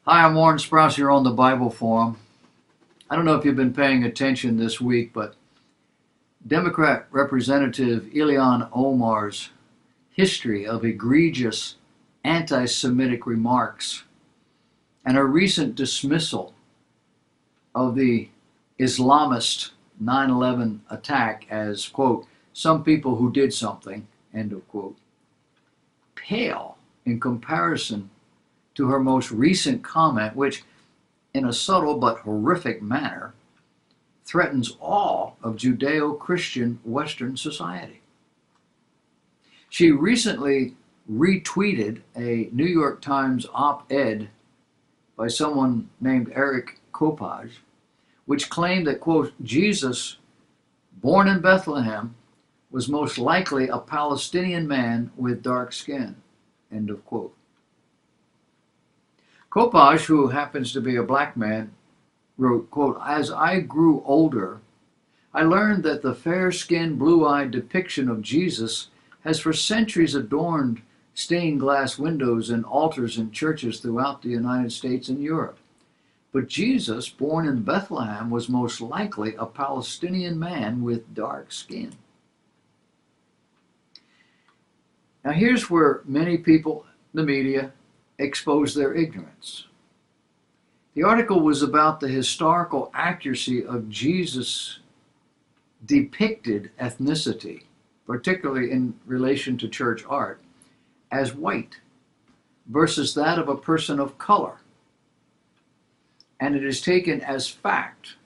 Hi, I'm Warren Sprouse here on the Bible Forum. I don't know if you've been paying attention this week, but Democrat Representative Ilhan Omar's history of egregious anti-Semitic remarks and her recent dismissal of the Islamist 9/11 attack as, quote, some people who did something, end of quote, pale in comparison to her most recent comment, which, in a subtle but horrific manner, threatens all of Judeo-Christian Western society. She recently retweeted a New York Times op-ed by someone named Eric Kopage, which claimed that, quote, Jesus, born in Bethlehem, was most likely a Palestinian man with dark skin, end of quote. Kopage, who happens to be a black man, wrote, quote, as I grew older, I learned that the fair-skinned, blue-eyed depiction of Jesus has for centuries adorned stained glass windows and altars in churches throughout the United States and Europe. But Jesus, born in Bethlehem, was most likely a Palestinian man with dark skin. Now here's where many people, the media, expose their ignorance. The article was about the historical accuracy of Jesus' depicted ethnicity, particularly in relation to church art, as white versus that of a person of color. And it is taken as fact,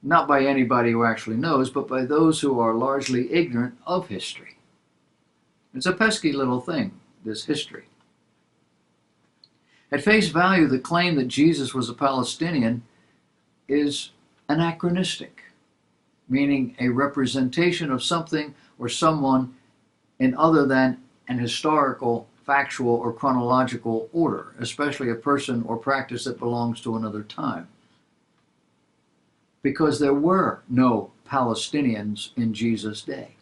not by anybody who actually knows, but by those who are largely ignorant of history. It's a pesky little thing, this history. At face value, the claim that Jesus was a Palestinian is anachronistic, meaning a representation of something or someone in other than an historical, factual, or chronological order, especially a person or practice that belongs to another time. Because there were no Palestinians in Jesus' day.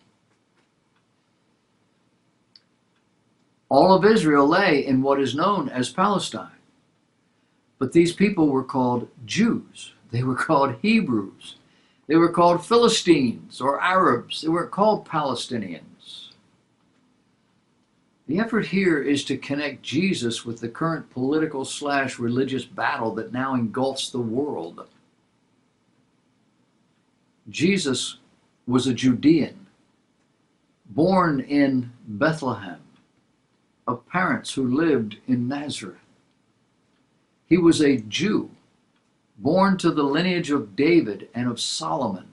All of Israel lay in what is known as Palestine. But these people were called Jews. They were called Hebrews. They were called Philistines or Arabs. They weren't called Palestinians. The effort here is to connect Jesus with the current political/religious battle that now engulfs the world. Jesus was a Judean, born in Bethlehem, of parents who lived in Nazareth. He was a Jew, born to the lineage of David and of Solomon,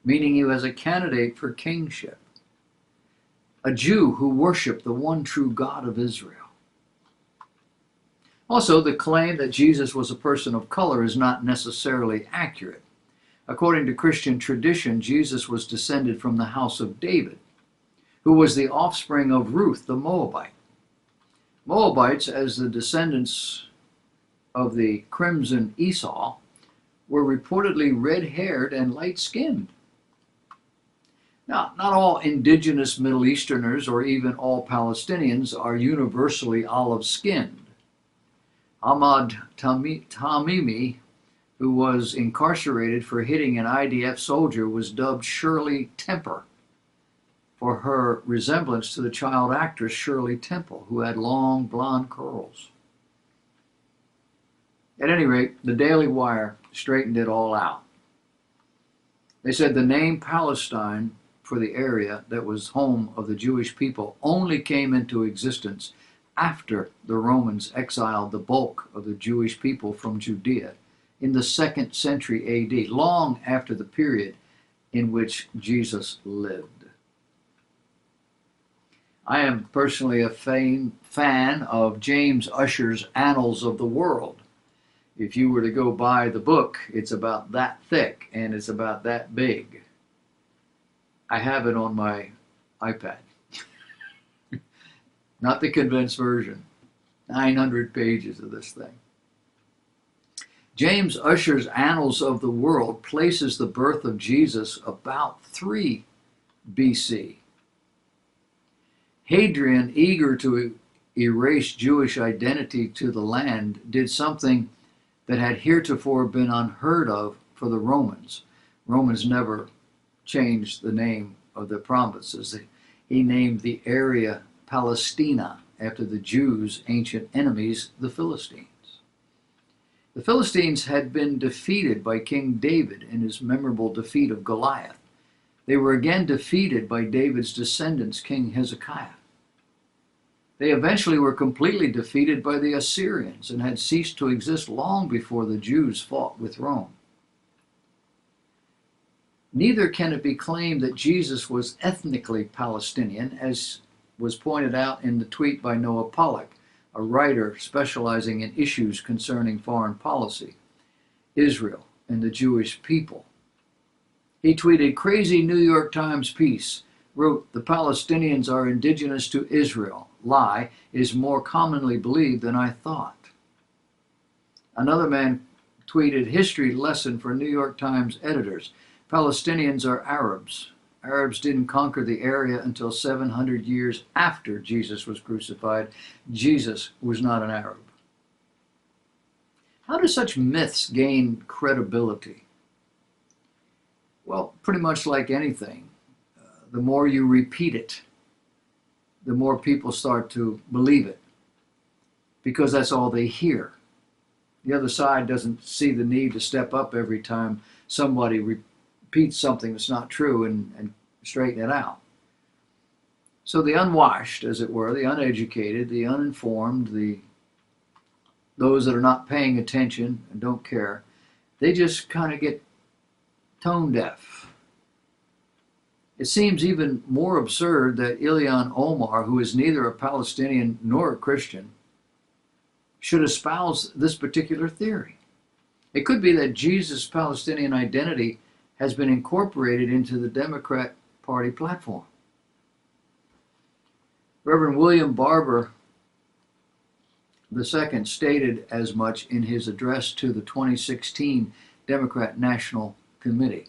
meaning he was a candidate for kingship. A Jew who worshiped the one true God of Israel. Also, the claim that Jesus was a person of color is not necessarily accurate. According to Christian tradition, Jesus was descended from the house of David, who was the offspring of Ruth the Moabite. Moabites, as the descendants of the crimson Esau, were reportedly red-haired and light-skinned. Now, not all indigenous Middle Easterners or even all Palestinians are universally olive-skinned. Ahmad Tamimi, who was incarcerated for hitting an IDF soldier, was dubbed Shirley Temple for her resemblance to the child actress Shirley Temple, who had long blonde curls. At any rate, the Daily Wire straightened it all out. They said the name Palestine for the area that was home of the Jewish people only came into existence after the Romans exiled the bulk of the Jewish people from Judea in the 2nd century AD, long after the period in which Jesus lived. I am personally a fan of James Ussher's Annals of the World. If you were to go buy the book, it's about that thick and it's about that big. I have it on my iPad. Not the condensed version. 900 pages of this thing. James Ussher's Annals of the World places the birth of Jesus about 3 BC. Hadrian, eager to erase Jewish identity to the land did something that had heretofore been unheard of for the Romans. Romans never changed the name of their provinces. He named the area Palestina after the Jews' ancient enemies, the Philistines. The Philistines had been defeated by King David in his memorable defeat of Goliath. They were again defeated by David's descendants, King Hezekiah. They eventually were completely defeated by the Assyrians and had ceased to exist long before the Jews fought with Rome. Neither can it be claimed that Jesus was ethnically Palestinian, as was pointed out in the tweet by Noah Pollock, a writer specializing in issues concerning foreign policy, Israel, and the Jewish people. He tweeted, "Crazy New York Times piece wrote, the Palestinians are indigenous to Israel. Lie is more commonly believed than I thought." Another man tweeted, "History lesson for New York Times editors. Palestinians are Arabs. Arabs didn't conquer the area until 700 years after Jesus was crucified. Jesus was not an Arab." How do such myths gain credibility? Well, pretty much like anything. The more you repeat it, the more people start to believe it, because that's all they hear. The other side doesn't see the need to step up every time somebody repeats something that's not true and straighten it out. So the unwashed, as it were, the uneducated, the uninformed, those that are not paying attention and don't care, they just kind of get tone deaf. It seems even more absurd that Ilhan Omar, who is neither a Palestinian nor a Christian, should espouse this particular theory. It could be that Jesus' Palestinian identity has been incorporated into the Democrat Party platform. Reverend William Barber II stated as much in his address to the 2016 Democrat National Committee,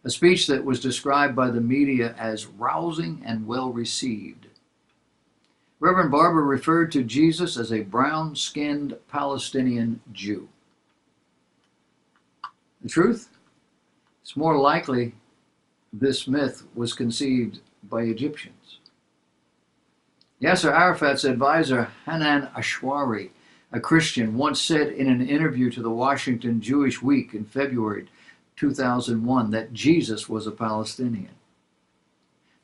a speech that was described by the media as rousing and well received. Reverend Barber referred to Jesus as a brown-skinned Palestinian Jew. The truth? It's more likely this myth was conceived by Egyptians. Yasser Arafat's advisor, Hanan Ashwari, a Christian, once said in an interview to the Washington Jewish Week in February 2001 that Jesus was a Palestinian.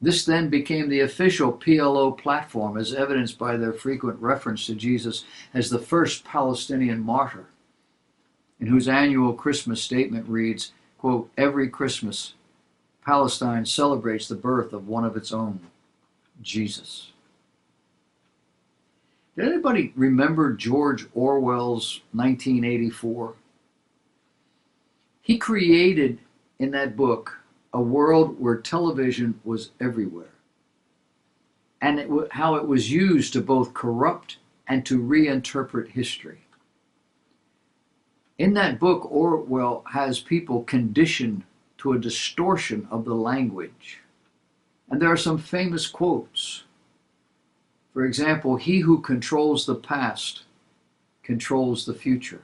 This then became the official PLO platform, as evidenced by their frequent reference to Jesus as the first Palestinian martyr, in whose annual Christmas statement reads, quote, "Every Christmas, Palestine celebrates the birth of one of its own, Jesus." Did anybody remember George Orwell's 1984? He created in that book a world where television was everywhere, and how it was used to both corrupt and to reinterpret history. In that book, Orwell has people conditioned to a distortion of the language. And there are some famous quotes. For example, "He who controls the past controls the future.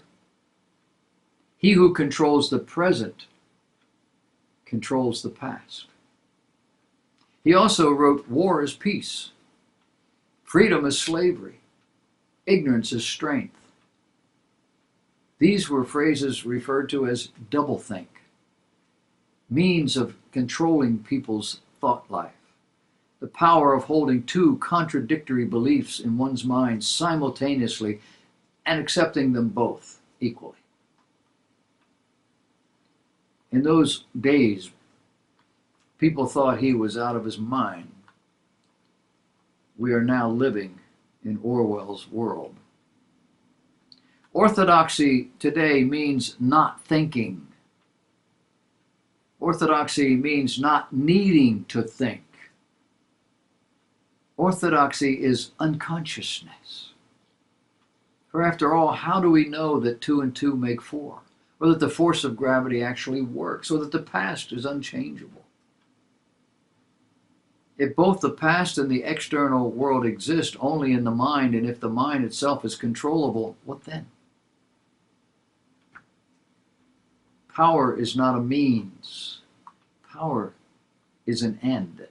He who controls the present controls the past." He also wrote, "War is peace. Freedom is slavery. Ignorance is strength." These were phrases referred to as doublethink, means of controlling people's thought life, the power of holding two contradictory beliefs in one's mind simultaneously and accepting them both equally. In those days, people thought he was out of his mind. We are now living in Orwell's world. Orthodoxy today means not thinking. Orthodoxy means not needing to think. Orthodoxy is unconsciousness. For after all, how do we know that 2 and 2 make 4? Or that the force of gravity actually works? Or that the past is unchangeable? If both the past and the external world exist only in the mind, and if the mind itself is controllable, what then? Power is not a means. Power is an end.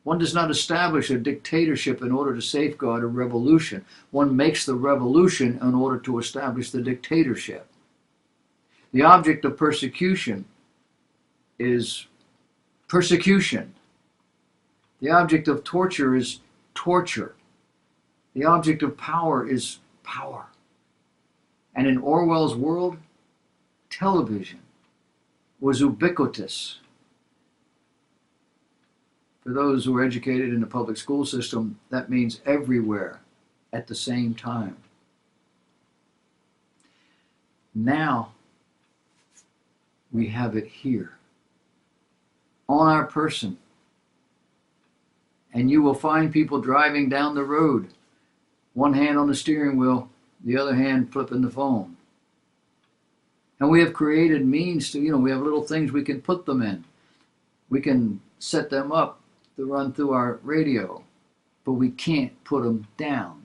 One does not establish a dictatorship in order to safeguard a revolution. One makes the revolution in order to establish the dictatorship. The object of persecution is persecution. The object of torture is torture. The object of power is power. And in Orwell's world, television was ubiquitous. For those who are educated in the public school system, that means everywhere at the same time. Now, we have it here, on our person. And you will find people driving down the road, one hand on the steering wheel, the other hand flipping the phone. And we have created means to, we have little things we can put them in. We can set them up to run through our radio, but we can't put them down.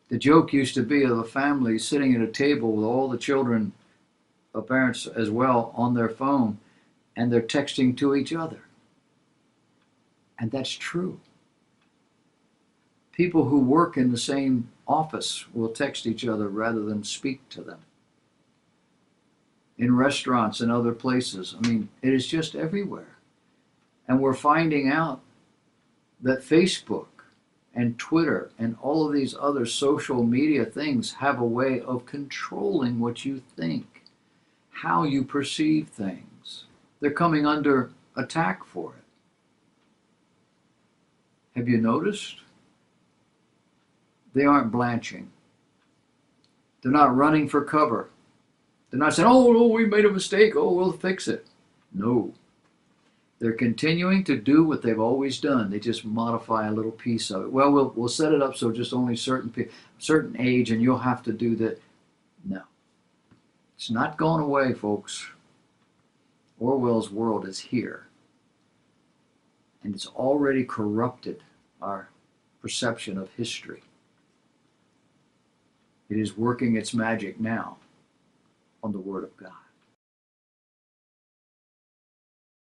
The joke used to be of a family sitting at a table with all the children, parents as well, on their phone, and they're texting to each other. And that's true. People who work in the same office will text each other rather than speak to them. In restaurants and other places, it is just everywhere. And we're finding out that Facebook and Twitter and all of these other social media things have a way of controlling what you think, how you perceive things. They're coming under attack for it. Have you noticed? They aren't blanching. They're not running for cover. They're not saying, oh, we made a mistake. Oh, we'll fix it. No. They're continuing to do what they've always done. They just modify a little piece of it. Well, we'll set it up so just only certain age, and you'll have to do that. No. It's not going away, folks. Orwell's world is here. And it's already corrupted our perception of history. It is working its magic now on the Word of God.